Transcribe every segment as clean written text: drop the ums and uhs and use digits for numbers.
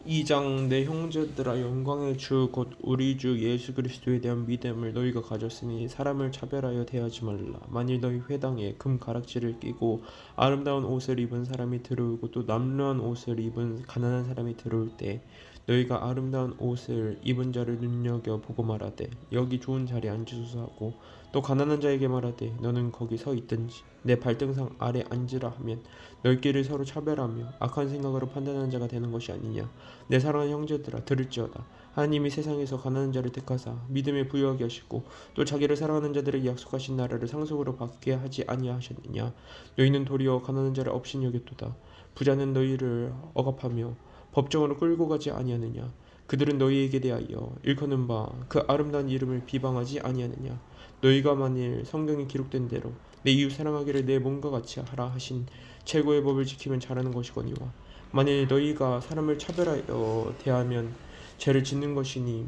2장 내 형제들아 영광의 주 곧 우리 주 예수 그리스도에 대한 믿음을 너희가 가졌으니 사람을 차별하여 대하지 말라. 만일 너희 회당에 금 가락지를 끼고 아름다운 옷을 입은 사람이 들어오고 또 남루한 옷을 입은 가난한 사람이 들어올 때 너희가 아름다운 옷을 입은 자를 눈여겨 보고 말하되 여기 좋은 자리에 앉으소서 하고 또 가난한 자에게 말하되 너는 거기 서 있든지 내 발등상 아래 앉으라 하면 너희끼리 서로 차별하며 악한 생각으로 판단하는 자가 되는 것이 아니냐. 내 사랑하는 형제들아 들을지어다. 하나님이 세상에서 가난한 자를 택하사 믿음에 부유하게 하시고 또 자기를 사랑하는 자들에게 약속하신 나라를 상속으로 받게 하지 아니하셨느냐. 너희는 도리어 가난한 자를 업신 여겼도다. 부자는 너희를 억압하며 법정으로 끌고 가지 아니하느냐. 그들은 너희에게 대하여 일컫는 바 그 아름다운 이름을 비방하지 아니하느냐. 너희가 만일 성경에 기록된 대로 내 이웃 사랑하기를 내 몸과 같이 하라 하신 최고의 법을 지키면 잘하는 것이거니와 만일 너희가 사람을 차별하여 대하면 죄를 짓는 것이니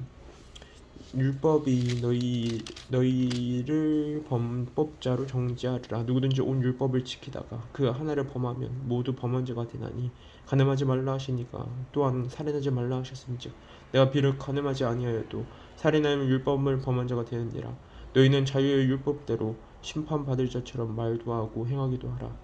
율법이 너희를 범법자로 정죄하리라. 누구든지 온 율법을 지키다가 그 하나를 범하면 모두 범한 죄가 되나니 간음하지 말라 하시니까 또한 살인하지 말라 하셨음즉 내가 비록 간음하지 아니하여도 살인하면 율법을 범한 자가 되느니라. 너희는 자유의 율법대로 심판받을 자처럼 말도 하고 행하기도 하라.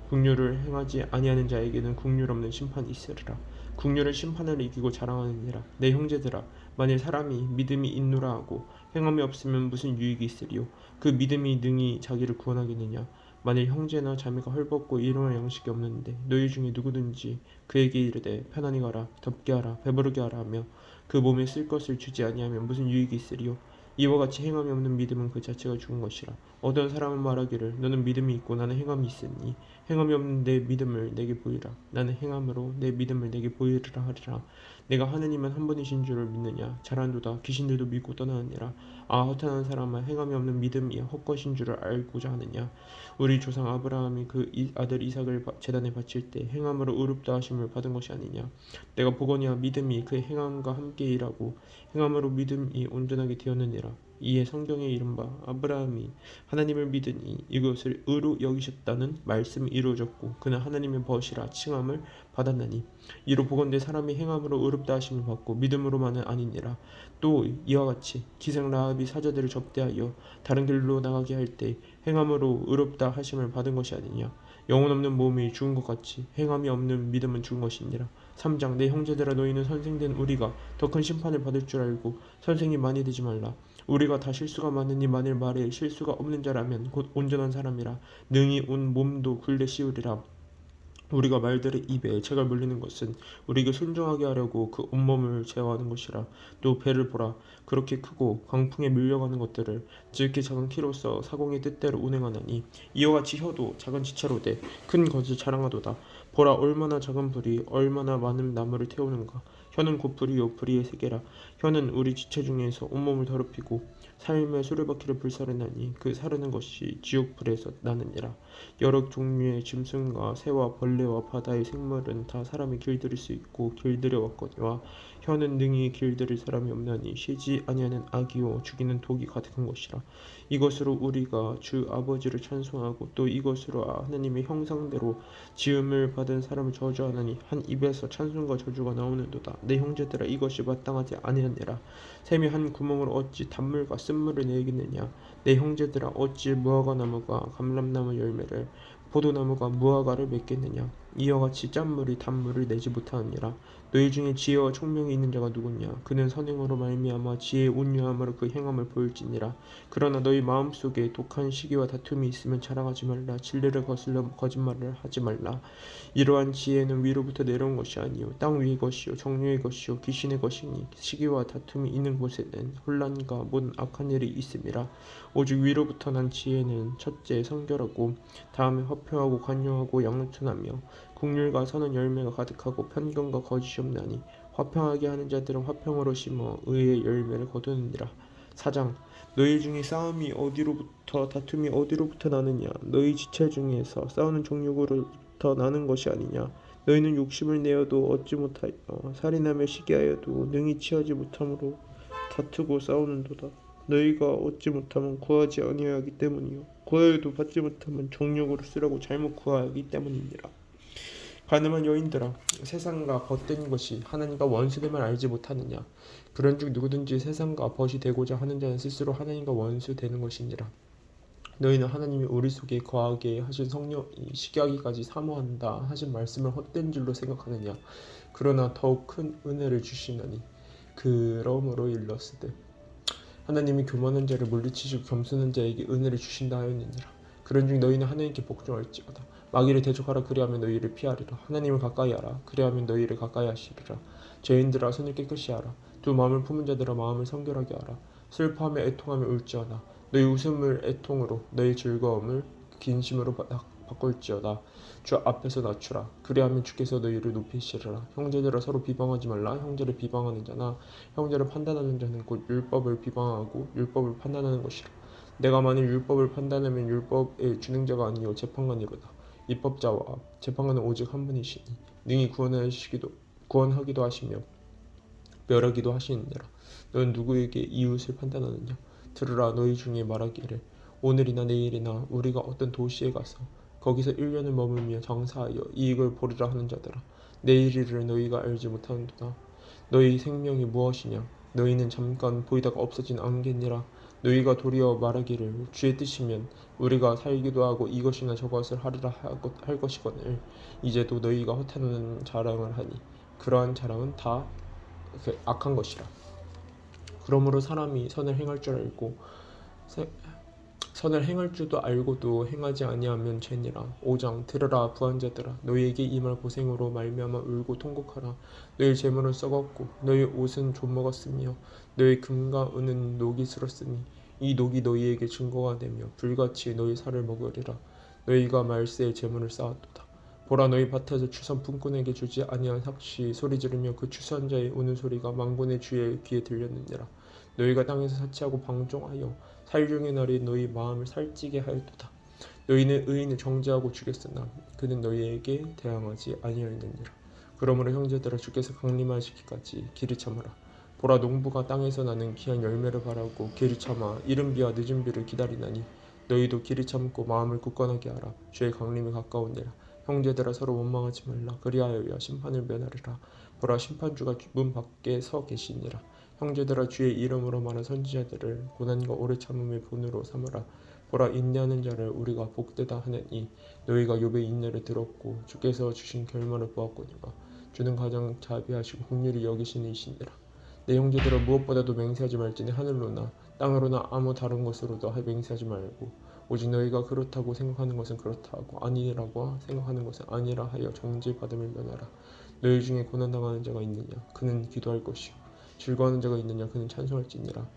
긍휼을 행하지 아니하는 자에게는 긍휼 없는 심판이 있으리라. 긍휼은 심판을 이기고 자랑하느니라. 내 형제들아 만일 사람이 믿음이 있노라 하고 행함이 없으면 무슨 유익이 있으리요. 그 믿음이 능히 자기를 구원하겠느냐. 만일 형제나 자매가 헐벗고 일용할 양식이 없는데 너희 중에 누구든지 그에게 이르되 편안히 가라 덥게 하라 배부르게 하라 하며 그 몸에 쓸 것을 주지 아니하면 무슨 유익이 있으리요. 이와 같이 행함이 없는 믿음은 그 자체가 죽은 것이라. 어떤 사람은 말하기를 너는 믿음이 있고 나는 행함이 있으니 행함이 없는 내 믿음을 내게 보이라. 나는 행함으로 내 믿음을 내게 보이리라 하리라. 내가 하느님은 한 분이신 줄을 믿느냐. 잘한도다. 귀신들도 믿고 떠나느니라. 아 허탄한 사람아 행함이 없는 믿음이 헛것인 줄을 알고자 하느냐. 우리 조상 아브라함이 그 아들 이삭을 제단에 바칠 때 행함으로 의롭다 하심을 받은 것이 아니냐. 내가 보거니와 믿음이 그의 행함과 함께 일하고 행함으로 믿음이 온전하게 되었느니라. 이에 성경에 이른바 아브라함이 하나님을 믿으니 이것을 의로 여기셨다는 말씀이 이루어졌고 그는 하나님의 벗이라 칭함을 받았나니 이로 보건대 사람이 행함으로 의롭다 하심을 받고 믿음으로만은 아니니라. 또 이와 같이 기생 라합이 사자들을 접대하여 다른 길로 나가게 할 때 행함으로 의롭다 하심을 받은 것이 아니냐. 영혼 없는 몸이 죽은 것 같이 행함이 없는 믿음은 죽은 것이니라. 3장 내 형제들아 너희는 선생된 우리가 더 큰 심판을 받을 줄 알고 선생이 많이 되지 말라. 우리가 다 실수가 많으니 만일 말에 실수가 없는 자라면 곧 온전한 사람이라 능히 온 몸도 굴레 씌우리라. 우리가 말들의 입에 책을 물리는 것은 우리에게 순종하게 하려고 그 온몸을 제어하는 것이라. 또 배를 보라. 그렇게 크고 광풍에 밀려가는 것들을 지극히 작은 키로서 사공의 뜻대로 운행하나니 이와 같이 혀도 작은 지체로 돼 큰 것을 자랑하도다. 보라 얼마나 작은 불이 얼마나 많은 나무를 태우는가. 혀는 곧 불이요 불의의 세계라. 혀는 우리 지체 중에서 온몸을 더럽히고 삶의 수레바퀴를 불사르나니 그 사르는 것이 지옥불에서 나느니라. 여러 종류의 짐승과 새와 벌레와 바다의 생물은 다 사람이 길들일 수 있고 길들여 왔거니와 혀는 능히 길들일 사람이 없나니 쉬지 아니하는 악이요 죽이는 독이 가득한 것이라. 이것으로 우리가 주 아버지를 찬송하고 또 이것으로 하나님의 형상대로 지음을 받은 사람을 저주하나니 한 입에서 찬송과 저주가 나오는도다. 내 형제들아 이것이 마땅하지 아니하니라. 샘이 한 구멍으로 어찌 단물과 쓴물을 내겠느냐. 내 형제들아 어찌 무화과 나무가 감람나무 열매를 포도나무가 무화과를 맺겠느냐. 이와 같이 짠물이 단물을 내지 못하느니라. 너희 중에 지혜와 총명이 있는 자가 누구냐. 그는 선행으로 말미암아 지혜의 온유함으로 그 행함을 보일지니라. 그러나 너희 마음속에 독한 시기와 다툼이 있으면 자랑하지 말라. 진리를 거슬러 거짓말을 하지 말라. 이러한 지혜는 위로부터 내려온 것이 아니요 땅 위의 것이요 정욕의 것이요 귀신의 것이니 시기와 다툼이 있는 곳에는 혼란과 모든 악한 일이 있음이라. 오직 위로부터 난 지혜는 첫째 성결하고 다음에 화평하고 관용하고 양순하며 국률과 선한 열매가 가득하고 편견과 거짓이 없나니 화평하게 하는 자들은 화평으로 심어 의의 열매를 거두느니라. 4장 너희 중에 싸움이 어디로부터 다툼이 어디로부터 나느냐. 너희 지체 중에서 싸우는 정욕으로부터 나는 것이 아니냐. 너희는 욕심을 내어도 얻지 못하여 살인하며 시기하여도 능히 취하지 못함으로 다투고 싸우는도다. 너희가 얻지 못하면 구하지 아니하기 때문이요 구하여도 받지 못하면 정욕으로 쓰라고 잘못 구하기 때문이니라. 가늠한 여인들아, 세상과 벗된 것이 하나님과 원수됨을 알지 못하느냐. 그런즉 누구든지 세상과 벗이 되고자 하는 자는 스스로 하나님과 원수 되는 것이니라. 너희는 하나님이 우리 속에 거하게 하신 성령이 시기하기까지 사모한다 하신 말씀을 헛된 줄로 생각하느냐. 그러나 더욱 큰 은혜를 주시나니 그러므로 일렀으되 하나님이 교만한 자를 물리치시고 겸손한 자에게 은혜를 주신다 하였느니라. 그런즉 너희는 하나님께 복종할지어다. 마귀를 대적하라, 그리하면 너희를 피하리라. 하나님을 가까이 하라, 그리하면 너희를 가까이 하시리라. 죄인들아, 손을 깨끗이 하라. 두 마음을 품은 자들아, 마음을 성결하게 하라. 슬퍼하며 애통하며 울지어다. 너희 웃음을 애통으로, 너희 즐거움을 긴심으로 바꿀지어다. 주 앞에서 낮추라. 그리하면 주께서 너희를 높이시리라. 형제들아, 서로 비방하지 말라. 형제를 비방하는 자나 형제를 판단하는 자는 곧 율법을 비방하고 율법을 판단하는 것이라. 내가 만일 율법을 판단하면 율법의 준행자가 아니요 재판관이로다. 입법자와 재판관은 오직 한 분이시니 능히 구원하기도 하시며 멸하기도 하시느니라. 너는 누구에게 이웃을 판단하느냐? 들으라. 너희 중에 말하기를 오늘이나 내일이나 우리가 어떤 도시에 가서 거기서 1년을 머물며 장사하여 이익을 보리라 하는 자들아, 내일일을 너희가 알지 못하는도다. 너희 생명이 무엇이냐? 너희는 잠깐 보이다가 없어진 안개니라. 너희가 도리어 말하기를 주의 뜻이면 우리가 살기도 하고 이것이나 저것을 하리라 할 것이거늘 이제도 너희가 허탄한 자랑을 하니 그러한 자랑은 다 악한 것이라. 그러므로 사람이 선을 행할 줄도 알고도 행하지 아니하면 죄니라. 5장. 들으라 부한자들아, 너희에게 이 말 고생으로 말미암아 울고 통곡하라. 너희 재물은 썩었고 너희 옷은 좀먹었으며 너희 금과 은은 녹이 슬었으니 이 녹이 너희에게 증거가 되며 불같이 너희 살을 먹으리라. 너희가 말세에 재물을 쌓았도다. 보라, 너희 밭에서 추선 품꾼에게 주지 아니한 삭시 소리 지르며 그 추수한 자의 우는 소리가 만군의 주의 귀에 들렸느니라. 너희가 땅에서 사치하고 방종하여 살중의 날에 너희 마음을 살찌게 하였도다. 너희는 의인을 정죄하고 죽였으나 그는 너희에게 대항하지 아니하였느니라. 그러므로 형제들아, 주께서 강림하시기까지 길이 참으라. 보라, 농부가 땅에서 나는 귀한 열매를 바라고 길이 참아 이른 비와 늦은 비를 기다리나니 너희도 길이 참고 마음을 굳건하게 하라. 주의 강림이 가까우니라. 형제들아, 서로 원망하지 말라. 그리하여야 심판을 면하리라. 보라, 심판주가 문 밖에 서 계시니라. 형제들아, 주의 이름으로 말한 선지자들을 고난과 오래 참음의 본으로 삼으라. 보라, 인내하는 자를 우리가 복되다 하느니 너희가 욥의 인내를 들었고 주께서 주신 결말을 보았거니와 주는 가장 자비하시고 긍휼히 여기시는 이시니라. 내 형제들아, 무엇보다도 맹세하지 말지니 하늘로나 땅으로나 아무 다른 것으로도 맹세하지 말고 오직 너희가 그렇다고 생각하는 것은 그렇다 하고 아니라고 생각하는 것은 아니라 하여 정죄받음을 면하라. 너희 중에 고난당하는 자가 있느냐? 그는 기도할 것이요 즐거워하는 자가 있느냐? 그는 찬송할지니라.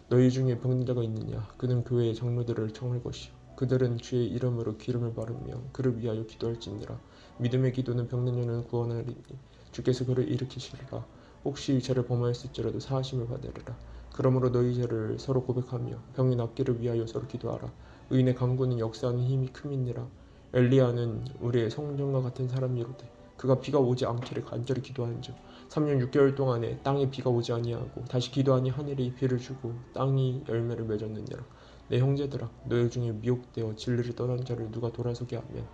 너희 중에 병든 자가 있느냐? 그는 교회의 장로들을 청할 것이요 그들은 주의 이름으로 기름을 바르며 그를 위하여 기도할지니라. 믿음의 기도는 병든 자는 구원하리니 주께서 그를 일으키시리라. 혹시 죄를 범하였을지라도 사하심을 받으리라. 그러므로 너희 죄를 서로 고백하며 병이 낫기를 위하여 서로 기도하라. 의인의 강구는 역사하는 힘이 큼이니라. 엘리야는 우리의 성전과 같은 사람이로되 그가 비가 오지 않기를 간절히 기도하는즉 3년 6개월 동안에 땅에 비가 오지 아니하고 다시 기도하니 하늘이 비를 주고 땅이 열매를 맺었느니라. 내 형제들아, 너희 중에 미혹되어 진리를 떠난 자를 누가 돌아서게 하면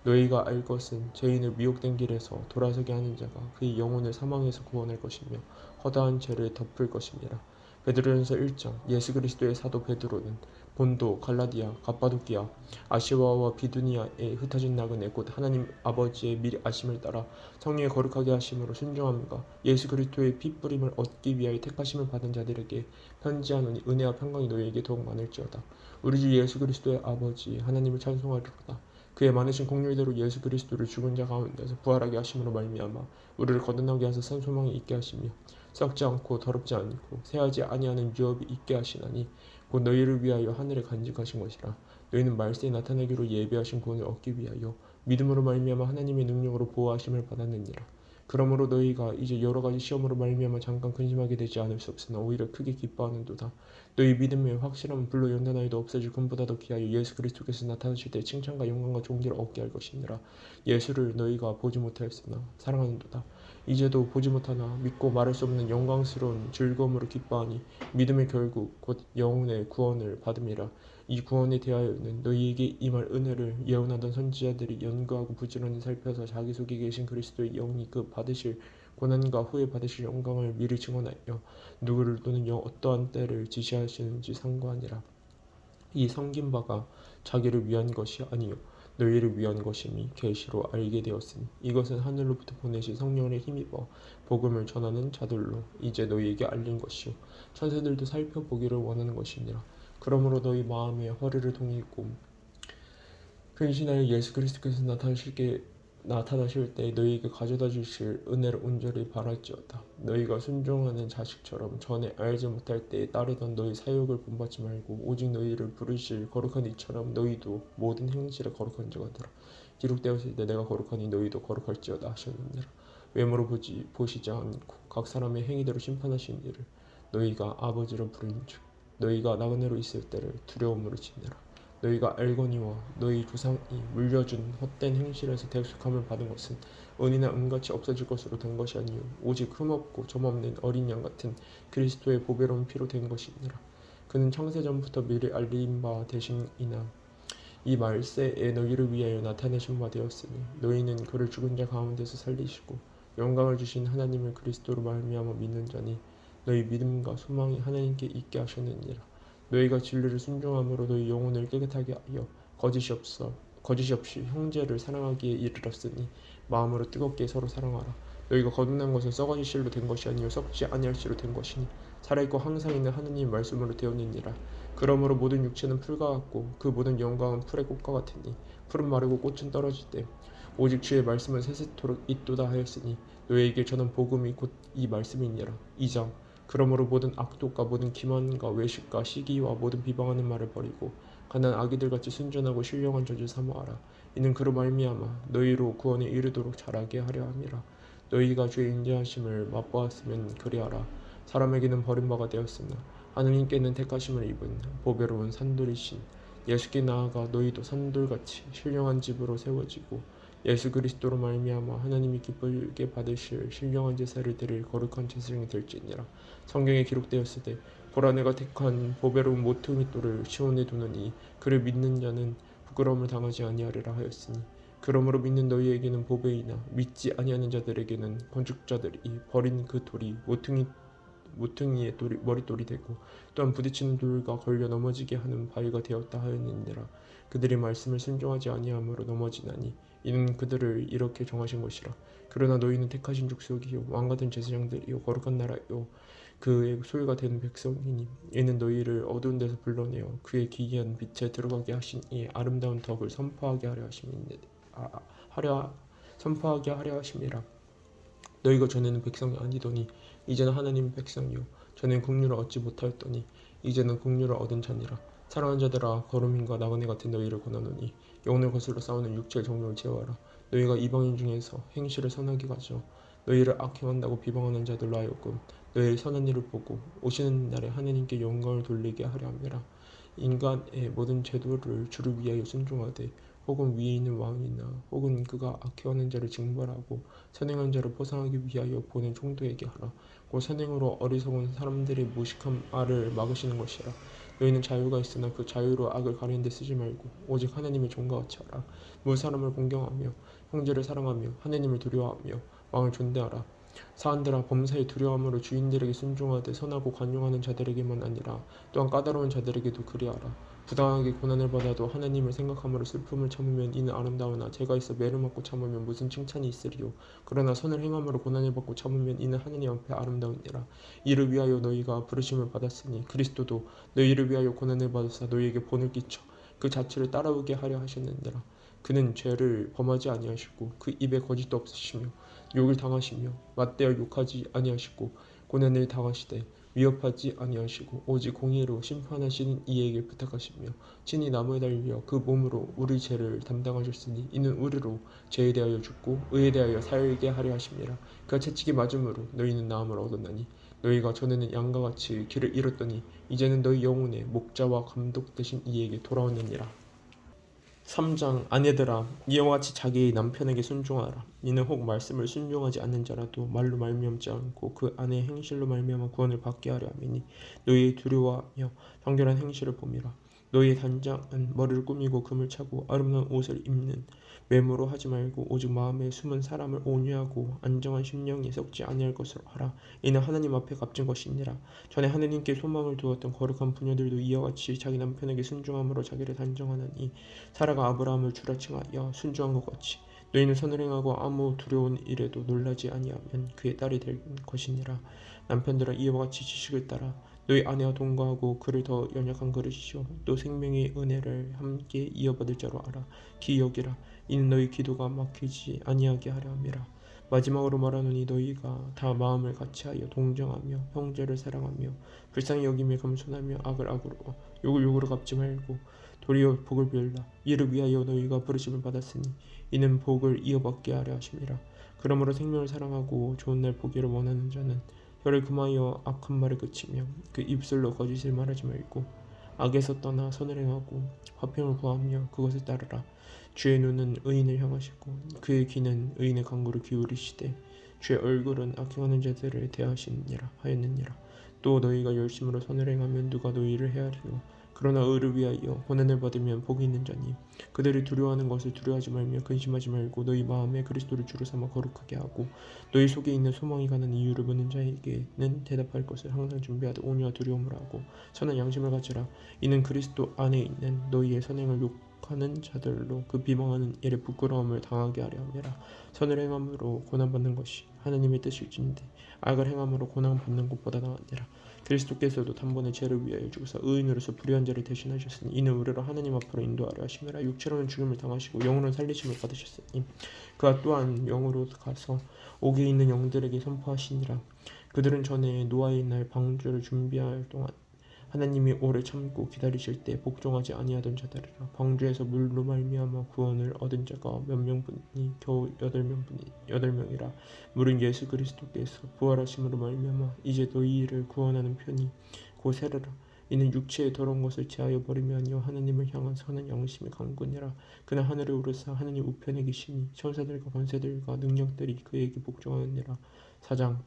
너희가 알 것은 죄인을 미혹된 길에서 돌아서게 하는 자가 그의 영혼을 사망에서 구원할 것이며 허다한 죄를 덮을 것이니라. 베드로전서 1장. 예수 그리스도의 사도 베드로는 본도, 갈라디아, 갑바도기아, 아시아와 비두니아에 흩어진 나그네 곧 하나님 아버지의 미리 아심을 따라 성령의 거룩하게 하심으로 순종함과 예수 그리스도의 피 뿌림을 얻기 위하여 택하심을 받은 자들에게 편지하노니 은혜와 평강이 너희에게 더욱 많을지어다. 우리 주 예수 그리스도의 아버지 하나님을 찬송하리로다. 그의 많으신 공률대로 예수 그리스도를 죽은 자 가운데서 부활하게 하심으로 말미암아 우리를 거듭나게 하사 선 소망이 있게 하시며 썩지 않고 더럽지 않고 새하지 아니하는 유업이 있게 하시나니 곧 너희를 위하여 하늘에 간직하신 것이라. 너희는 말세에 나타나기로 예비하신 구원을 얻기 위하여 믿음으로 말미암아 하나님의 능력으로 보호하심을 받았느니라. 그러므로 너희가 이제 여러 가지 시험으로 말미암아 잠깐 근심하게 되지 않을 수 없으나 오히려 크게 기뻐하는도다. 너희 믿음의 확실함은 불로 연단하여도 없어질 금보다 더 귀하여 예수 그리스도께서 나타나실 때 칭찬과 영광과 존귀를 얻게 할 것이니라. 예수를 너희가 보지 못하였으나 사랑하는도다. 이제도 보지 못하나 믿고 말할 수 없는 영광스러운 즐거움으로 기뻐하니 믿음의 결국 곧 영혼의 구원을 받음이라. 이 구원에 대하여는 너희에게 임할 은혜를 예언하던 선지자들이 연구하고 부지런히 살펴서 자기 속에 계신 그리스도의 영이 그 받으실 고난과 후에 받으실 영광을 미리 증언하여 누구를 또는 어떠한 때를 지시하시는지 상고하니라. 이 섬긴 바가 자기를 위한 것이 아니요 너희를 위한 것임이 계시로 알게 되었으니 이것은 하늘로부터 보내신 성령을 힘입어 복음을 전하는 자들로 이제 너희에게 알린 것이요 천사들도 살펴보기를 원하는 것이니라. 그러므로 너희 마음에 허리를 동이고 근신하여 예수 그리스도께서 나타나실 때 너희에게 가져다 주실 은혜를 온전히 바랄지어다. 너희가 순종하는 자식처럼 전에 알지 못할 때에 따르던 너희 사욕을 본받지 말고 오직 너희를 부르실 거룩한 이처럼 너희도 모든 행실에 거룩한 자가 되라. 기록되었을 때 내가 거룩하니 너희도 거룩할지어다 하셨느니라. 외모로 보시지 않고 각 사람의 행위대로 심판하신 이를 너희가 아버지로 부르는즉 너희가 나그네로 있을 때를 두려움으로 지내라. 너희가 알거니와 너희 조상이 물려준 헛된 행실에서 대속함을 받은 것은 은이나 은같이 없어질 것으로 된 것이 아니요 오직 흠없고 점없는 어린 양 같은 그리스도의 보배로운 피로 된 것이니라. 그는 창세전부터 미리 알린 바 되심이나 이 말세에 너희를 위하여 나타내신 바 되었으니 너희는 그를 죽은 자 가운데서 살리시고 영광을 주신 하나님을 그리스도로 말미암아 믿는 자니 너희 믿음과 소망이 하나님께 있게 하셨느니라. 너희가 진리를 순종함으로 너희 영혼을 깨끗하게 하여 거짓이 없이 형제를 사랑하기에 이르렀으니 마음으로 뜨겁게 서로 사랑하라. 너희가 거듭난 것은 썩어질 실로 된 것이 아니요 썩지 아니할 실로 된 것이니 살아있고 항상 있는 하느님 말씀으로 되었느니라. 그러므로 모든 육체는 풀과 같고 그 모든 영광은 풀의 꽃과 같으니 풀은 마르고 꽃은 떨어질 때 오직 주의 말씀은 세세토록 있도다 하였으니 너희에게 전한 복음이 곧 이 말씀이니라. 2장 그러므로 모든 악독과 모든 기만과 외식과 시기와 모든 비방하는 말을 버리고 가난 아기들같이 순전하고 신령한 저주 사모하라. 이는 그로 말미암아 너희로 구원에 이르도록 자라게 하려 함이라. 너희가 주의 인자하심을 맛보았으면 그리하라. 사람에게는 버림바가 되었으나 하느님께는 택하심을 입은 보배로운 산돌이신 예수께 나아가 너희도 산돌같이 신령한 집으로 세워지고 예수 그리스도로 말미암아 하나님이 기쁘게 받으실 신령한 제사를 드릴 거룩한 제사장이 될지니라. 성경에 기록되었으되 보라 내가 택한 보배로운 모퉁이 돌을 시온에 두느니 그를 믿는 자는 부끄러움을 당하지 아니하리라 하였으니 그러므로 믿는 너희에게는 보배이나 믿지 아니하는 자들에게는 건축자들이 버린 그 돌이 모퉁이의 머릿돌이 되고 또한 부딪히는 돌과 걸려 넘어지게 하는 바위가 되었다 하였느니라. 그들이 말씀을 순종하지 아니함으로 넘어지나니 이는 그들을 이렇게 정하신 것이라. 그러나 너희는 택하신 족속이요 왕같은 제사장들이요 거룩한 나라요 그의 소유가 된 백성이니 이는 너희를 어두운 데서 불러내어 그의 기이한 빛에 들어가게 하신 이의 아름다운 덕을 선포하게 하려 하심이라. 너희가 전에는 백성이 아니더니 이제는 하나님의 백성이요 전에는 국류를 얻지 못하였더니 이제는 국류를 얻은 자니라. 사랑하는 자들아 거루민과 나그네 같은 너희를 권하노니 영혼을 거슬러 싸우는 육체의 정욕을 제어하라. 너희가 이방인 중에서 행실을 선하게 가져 너희를 악행한다고 비방하는 자들로 하여금 너희의 선한 일을 보고 오시는 날에 하나님께 영광을 돌리게 하려 함이라. 인간의 모든 제도를 주를 위하여 순종하되 혹은 위에 있는 왕이나 혹은 그가 악행하는 자를 징벌하고 선행한 자를 포상하기 위하여 보낸 총독에게 하라. 곧 선행으로 어리석은 사람들의 무식한 말을 막으시는 것이라. 너희는 자유가 있으나 그 자유로 악을 가리는 데 쓰지 말고 오직 하나님의 종과 같이 하라. 무 사람을 공경하며 형제를 사랑하며 하나님을 두려워하며 왕을 존대하라. 사한들아 범사에 두려움으로 주인들에게 순종하되 선하고 관용하는 자들에게만 아니라 또한 까다로운 자들에게도 그리하라. 부당하게 고난을 받아도 하나님을 생각함으로 슬픔을 참으면 이는 아름다우나 죄가 있어 매를 맞고 참으면 무슨 칭찬이 있으리요. 그러나 선을 행함으로 고난을 받고 참으면 이는 하나님 앞에 아름다우니라. 이를 위하여 너희가 부르심을 받았으니 그리스도도 너희를 위하여 고난을 받으사 너희에게 본을 끼쳐 그 자체를 따라오게 하려 하셨느니라. 그는 죄를 범하지 아니하시고 그 입에 거짓도 없으시며 욕을 당하시며 맞대어 욕하지 아니하시고 고난을 당하시되 위협하지 아니하시고 오직 공의로 심판하시는 이에게 부탁하시며 친히 나무에 달려 그 몸으로 우리 죄를 담당하셨으니 이는 우리로 죄에 대하여 죽고 의에 대하여 살게 하려 하심이라. 그가 채찍에 맞음으로 너희는 나음을 얻었나니 너희가 전에는 양과 같이 길을 잃었더니 이제는 너희 영혼의 목자와 감독 되신 이에게 돌아왔느니라. 3장 아내들아 이와 같이 자기의 남편에게 순종하라. 이는 혹 말씀을 순종하지 않는 자라도 말로 말미암지 않고 그 아내의 행실로 말미암아 구원을 받게 하려 함이니 너희의 두려워하며 정결한 행실을 봄이라. 너희의 단장은 머리를 꾸미고 금을 차고 아름다운 옷을 입는 외모로 하지 말고 오직 마음에 숨은 사람을 온유하고 안정한 심령이 썩지 아니할 것으로 하라. 이는 하나님 앞에 값진 것이니라. 전에 하느님께 소망을 두었던 거룩한 부녀들도 이와 같이 자기 남편에게 순종함으로 자기를 단정하나니 사라가 아브라함을 주라칭하여 순종한 것 같이 너희는 선을 행하고 아무 두려운 일에도 놀라지 아니하면 그의 딸이 될 것이니라. 남편들아 이와 같이 지식을 따라 너희 아내와 동거하고 그를 더 연약한 그릇이요 또 생명의 은혜를 함께 이어받을 자로 알아. 기여기라. 이는 너희 기도가 막히지 아니하게 하려 함이라. 마지막으로 말하노니 너희가 다 마음을 같이하여 동정하며 형제를 사랑하며 불쌍히 여기며 겸손하며 악을 악으로 욕을 욕으로 갚지 말고 도리어 복을 빌라. 이를 위하여 너희가 부르심을 받았으니 이는 복을 이어받게 하려 하심이라. 그러므로 생명을 사랑하고 좋은 날 보기를 원하는 자는 혀를 금하여 악한 말을 그치며 그 입술로 거짓을 말하지 말고 악에서 떠나 선을 행하고 화평을 구하며 그것을 따르라. 주의 눈은 의인을 향하시고 그의 귀는 의인의 간구를 기울이시되 주의 얼굴은 악행하는 자들을 대하시느니라 하였느니라. 또 너희가 열심으로 선을 행하면 누가 너희를 헤아리요 그러나 의를 위하여 고난을 받으면 복이 있는 자니 그들이 두려워하는 것을 두려워하지 말며 근심하지 말고 너희 마음에 그리스도를 주로 삼아 거룩하게 하고 너희 속에 있는 소망이 가는 이유를 묻는 자에게는 대답할 것을 항상 준비하되 온유와 두려움을 하고 선한 양심을 가지라. 이는 그리스도 안에 있는 너희의 선행을 욕하는 자들로 그 비방하는 일에 부끄러움을 당하게 하려 함이라. 선을 행함으로 고난받는 것이 하나님의 뜻일진데 악을 행함으로 고난받는 것보다 나으니라. 그리스도께서도 단번에 죄를 위하여 죽으사 의인으로서 불의한 자를 대신하셨으니 이는 우리를 하나님 앞으로 인도하려 하심이라. 육체로는 죽음을 당하시고 영으로는 살리심을 받으셨으니 그가 또한 영으로 가서 옥에 있는 영들에게 선포하시니라. 그들은 전에 노아의 날 방주를 준비할 동안 하나님이 오래 참고 기다리실 때 복종하지 아니하던 자들이라. 방주에서 물로 말미암아 구원을 얻은 자가 몇 명뿐이니 겨우 8명이라. 물은 예수 그리스도께서 부활하심으로 말미암아 이제 너희를 구원하는 편이 곧 세르라. 이는 육체의 더러운 것을 제하여 버리며 아니요 하나님을 향한 선한 양심의 강군이라. 그는 하늘에 오르사 하나님 우편에 계시니 천사들과 권세들과 능력들이 그에게 복종하느니라. 4장.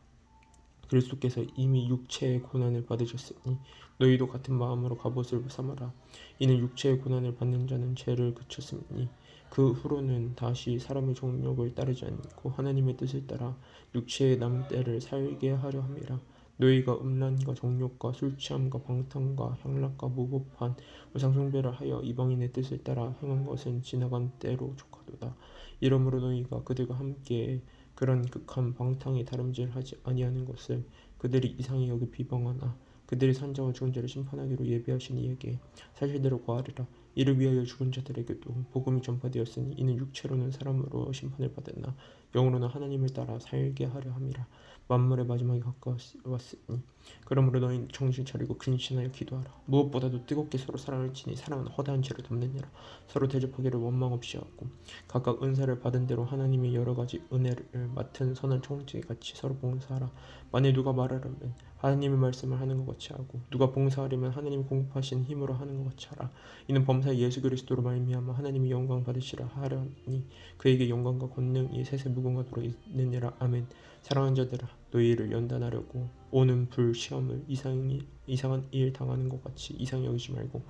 그리스도께서 이미 육체의 고난을 받으셨으니 너희도 같은 마음으로 갑옷을 삼아라. 이는 육체의 고난을 받는 자는 죄를 그쳤으니 그 후로는 다시 사람의 정욕을 따르지 않고 하나님의 뜻을 따라 육체의 남때를 살게 하려 함이라. 너희가 음란과 정욕과 술취함과 방탕과 향락과 무법한 우상숭배를 하여 이방인의 뜻을 따라 행한 것은 지나간 때로 족하도다. 이러므로 너희가 그들과 함께 그런 극한 방탕에 다름질하지 아니하는 것을 그들이 이상히 여기 비방하나 그들이 산자와 죽은 자를 심판하기로 예비하신 이에게 사실대로 고하리라. 이를 위하여 죽은 자들에게도 복음이 전파되었으니 이는 육체로는 사람으로 심판을 받았나 영으로는 하나님을 따라 살게 하려 함이라. 만물의 마지막이 가까웠으니 그러므로 너희는 정신 차리고 근신하여 기도하라. 무엇보다도 뜨겁게 서로 사랑을 지니 사랑은 허다한 죄를 덮느니라. 서로 대접하기를 원망 없이 하고 각각 은사를 받은 대로 하나님의 여러 가지 은혜를 맡은 선한 총재같이 서로 봉사하라. 만일 누가 말하려면 하나님의 말씀을 하는 것 같이 하고 누가 봉사하려면 하나님이 공급하신 힘으로 하는 것 같이 하라. 이는 범사의 예수 그리스도로 말미암아 하나님이 영광 받으시라 하려니 그에게 영광과 권능이 세세 무궁하도록 있느니라. 아멘. 사랑하는 자들아 너희를 연단하려고 오는 불 시험을 이상한 일 당하는 것 같이 이상히 여기지 말고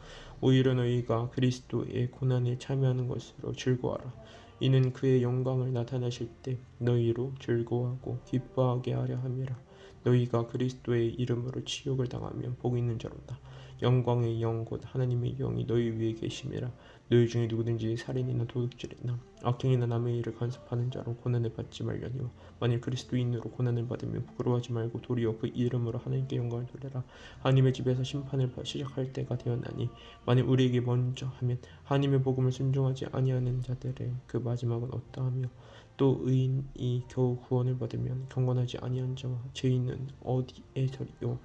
오히려 너희가 그리스도의 고난에 참여하는 것으로 즐거워하라. 이는 그의 영광을 나타내실 때 너희로 즐거워하고 기뻐하게 하려 함이라. 너희가 그리스도의 이름으로 치욕을 당하면 복이 있는 자로다. 영광의 영 곧 하나님의 영이 너희 위에 계심이라. 너희 중에 누구든지 살인이나 도둑질이나 악행이나 남의 일을 간섭하는 자로 고난을 받지 말려니와 만일 그리스도인으로 고난을 받으면 부끄러워하지 말고 도리어 그 이름으로 하나님께 영광을 돌리라. 하나님의 집에서 심판을 시작할 때가 되었나니 만일 우리에게 먼저 하면 하나님의 복음을 순종하지 아니하는 자들의 그 마지막은 어떠하며 또 의인이 겨우 구원을 받으면 경건하지 아니한 자와 죄인은 어디에 서리요.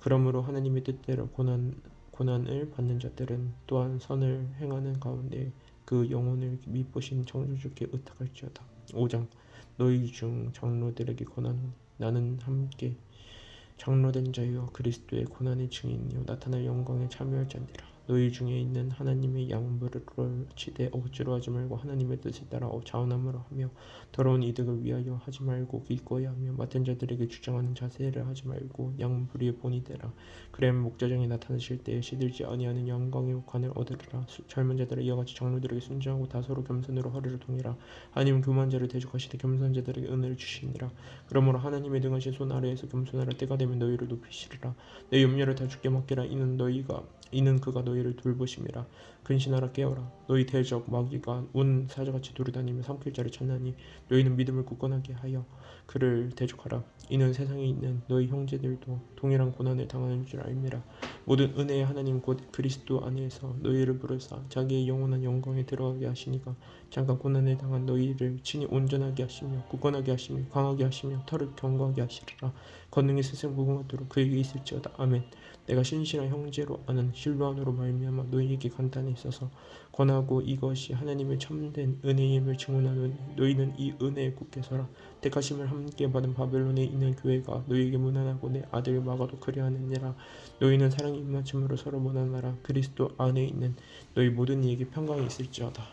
그러므로 하나님의 뜻대로 고난을 받는 자들은 또한 선을 행하는 가운데 그 영혼을 미쁘신 창조주께 의탁할지어다. 5장. 너희 중 장로들에게 권하노니 나는 함께 장로된 자여 그리스도의 고난의 증인이요 나타날 영광에 참여할 자니라. 너희 중에 있는 하나님의 양무를 치되 억지로 하지 말고 하나님의 뜻에 따라 자원함으로 하며 더러운 이득을 위하여 하지 말고 기꺼이 하며 맡은 자들에게 주장하는 자세를 하지 말고 양무리의 본이 되라. 그래야만 목자장이 나타나실 때에 시들지 아니하는 영광의 관을 얻으리라. 젊은 자들아 이와 같이 장로들에게 순종하고 다 서로 겸손으로 허리를 동이라. 하나님은 교만한 자를 대적하시되 겸손한 자들에게 은혜를 주시니라. 그러므로 하나님의 등하신 손 아래에서 겸손하라. 때가 되면 너희를 높이시리라. 내 염려를 다 주께 맡기라. 이는 그가 너희를 돌보심이라. 근신하라. 깨어라. 너희 대적 마귀가 온 사자같이 돌아다니며 삼킬 자를 찾나니 너희는 믿음을 굳건하게 하여 그를 대적하라. 이는 세상에 있는 너희 형제들도 동일한 고난을 당하는 줄 알미라. 모든 은혜의 하나님 곧 그리스도 안에서 너희를 부르사 자기의 영원한 영광에 들어가게 하시니가 잠깐 고난을 당한 너희를 친히 온전하게 하시며 굳건하게 하시며 강하게 하시며 털을 견고하게 하시리라. 권능이 세상 무궁하도록 그에게 있을지어다. 아멘. 내가 신실한 형제로 아는 실로안으로 말미암아 너희에게 간단히 있어서 권하고 이것이 하나님의 참된 은혜임을 증언하노니 너희는 이 은혜에 굳게 서라. 택하심을 함께 받은 바벨론에 있는 교회가 너희에게 무난하고 내 아들 마가도 그리하느니라. 너희는 사랑이 임하침으로 서로 무난하라. 그리스도 안에 있는 너희 모든 이에게 평강이 있을지어다.